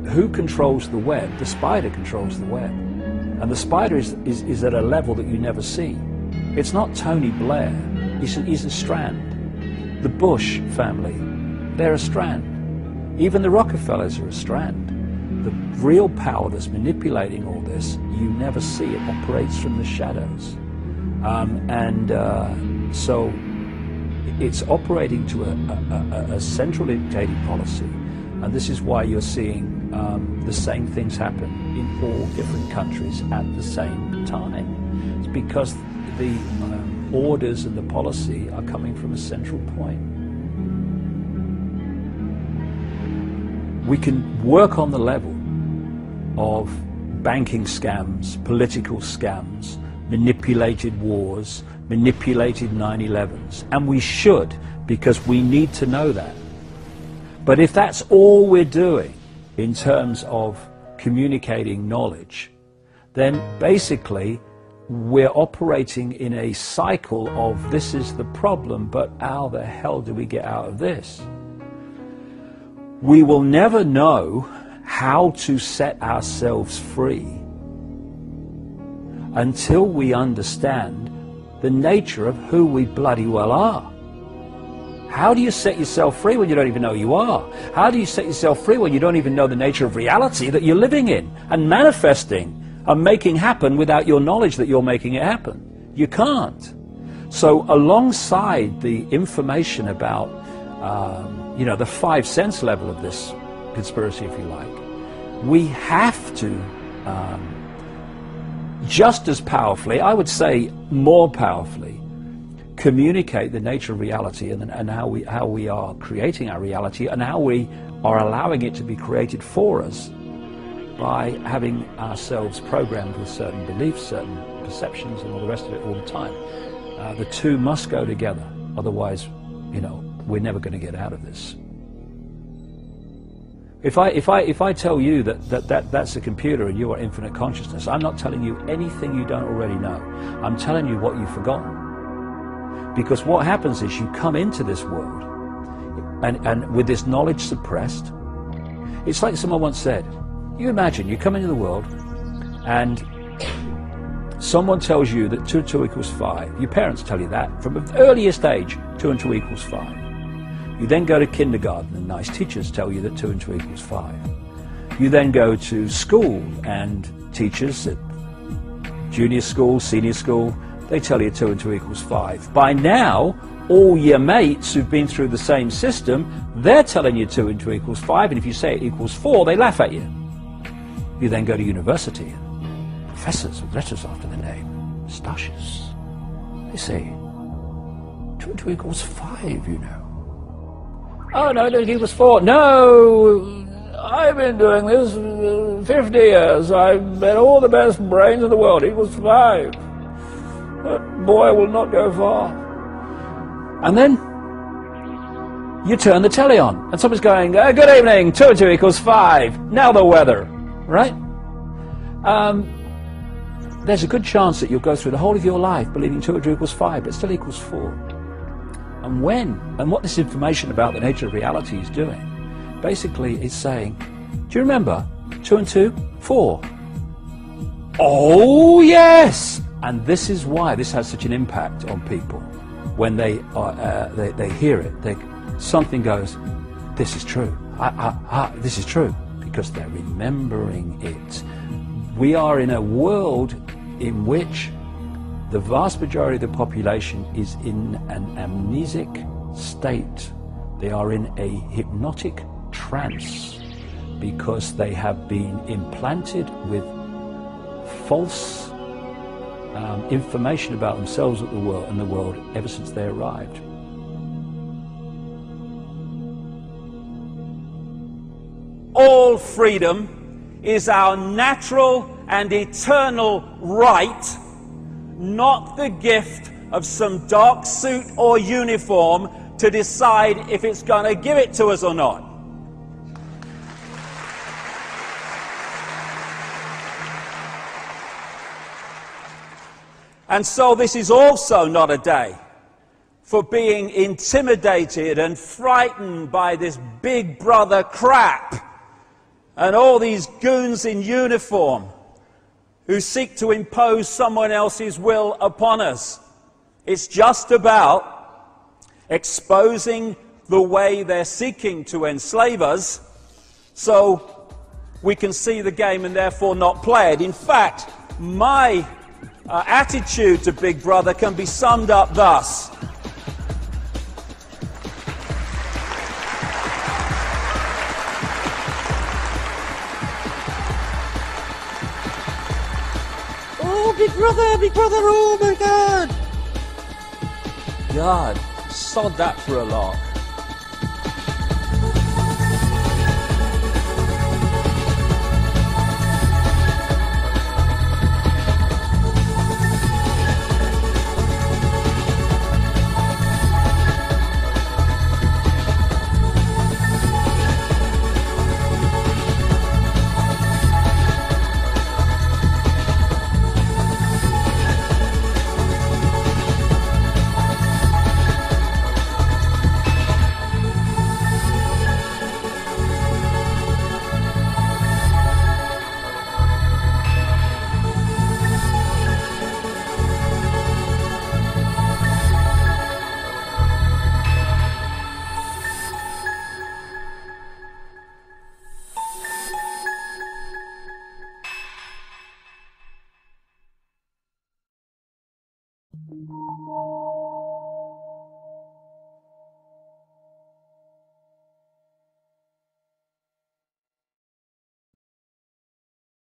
who controls the web? The spider controls the web. And the spider is at a level that you never see. It's not Tony Blair, he's a strand. The Bush family, they're a strand. Even the Rockefellers are a strand. The real power that's manipulating all this, you never see. It operates from the shadows. So it's operating to a central dictated policy. And this is why you're seeing the same things happen in all different countries at the same time. It's because the orders and the policy are coming from a central point. We can work on the level of banking scams, political scams, manipulated wars, manipulated 9/11s, and we should, because we need to know that. But if that's all we're doing in terms of communicating knowledge, then basically we're operating in a cycle of this is the problem, but how the hell do we get out of this? We will never know how to set ourselves free until we understand the nature of who we bloody well are. How do you set yourself free when you don't even know you are? How do you set yourself free when you don't even know the nature of reality that you're living in and manifesting and making happen without your knowledge that you're making it happen? You can't. So alongside the information about the 5 sense level of this conspiracy, if you like, we have to just as powerfully, I would say more powerfully, communicate the nature of reality and how we are creating our reality and how we are allowing it to be created for us by having ourselves programmed with certain beliefs, certain perceptions, and all the rest of it all the time. The two must go together, otherwise, we're never going to get out of this. If I tell you that's a computer and you are infinite consciousness, I'm not telling you anything you don't already know. I'm telling you what you've forgotten. Because what happens is you come into this world and with this knowledge suppressed. It's like someone once said, you imagine you come into the world and someone tells you that 2 and 2 equals 5. Your parents tell you that from the earliest age, 2 and 2 equals 5. You then go to kindergarten and nice teachers tell you that 2 and 2 equals 5. You then go to school and teachers at junior school, senior school, they tell you 2 and 2 equals 5. By now, all your mates who've been through the same system, they're telling you 2 and 2 equals 5, and if you say it equals 4, they laugh at you. You then go to university, and professors with letters after their name, moustaches, they say 2 and 2 equals 5, Oh, no, it equals 4. No, I've been doing this 50 years. I've met all the best brains in the world. It equals 5. That boy will not go far. And then you turn the telly on, and someone's going, good evening, 2 and 2 equals 5. Now the weather, right? There's a good chance that you'll go through the whole of your life believing 2 and 2 equals 5, but it still equals 4. And what this information about the nature of reality is doing, basically it's saying, do you remember 2 and 2? 4. Oh yes! And this is why this has such an impact on people. When they hear it, something goes, this is true. This is true, because they're remembering it. We are in a world in which the vast majority of the population is in an amnesic state. They are in a hypnotic trance because they have been implanted with false information about themselves and the world ever since they arrived. All freedom is our natural and eternal right, not the gift of some dark suit or uniform to decide if it's going to give it to us or not. And so this is also not a day for being intimidated and frightened by this big brother crap. and all these goons in uniform who seek to impose someone else's will upon us. It's just about exposing the way they're seeking to enslave us so we can see the game and therefore not play it. In fact, my attitude to Big Brother can be summed up thus. Oh, Big Brother, oh my God! God, sod that for a lark.